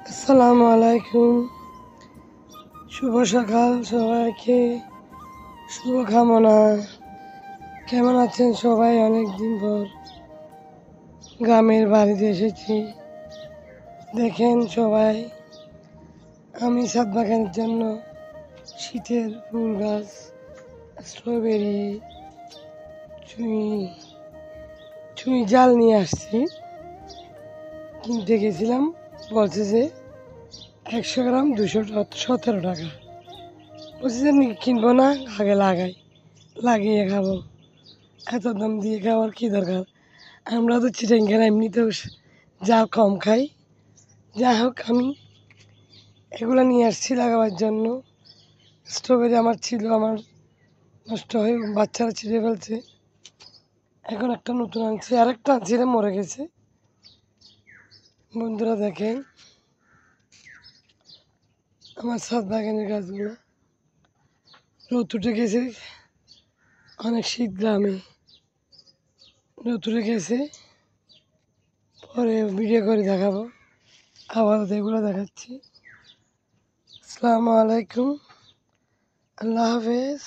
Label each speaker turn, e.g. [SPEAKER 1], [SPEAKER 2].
[SPEAKER 1] আসসালামু আলাইকুম। শুভ সকাল সবাইকে, শুভকামনা। কেমন আছেন সবাই? অনেকদিন পর গ্রামের বাড়িতে এসেছি। দেখেন সবাই, আমি ছাদ বাগানের জন্য শীতের ফুল গাছ, স্ট্রবেরি, ছুঁই জাল নিয়ে আসছি। কিনতে গেছিলাম, বলছে যে 100 গ্রাম 217 টাকা। বলছি যে কিনবো না, আগে লাগিয়ে খাবো। এত দাম দিয়ে খাওয়ার কি দরকার? আমরা তো চিটাঙ্গেরা এমনিতেও যা কম খাই। যাই হোক, আমি এগুলো নিয়ে আসছি লাগাবার জন্য। স্ট্রবেরি আমার ছিল, আমার নষ্ট হয়ে বাচ্চারা ছিঁড়ে ফেলছে। এখন একটা নতুন আনছি, আরেকটা ছিঁড়ে মরে গেছে। বন্ধুরা দেখেন আমার ছাদ বাগানের গাছগুলো। রোদ উঠে গেছে, অনেক শীত গ্রামে। রোদ উঠে গেছে, পরে ভিডিও করে দেখাবো। আবার এগুলো দেখাচ্ছি। আসসালামু আলাইকুম, আল্লাহ হাফেজ।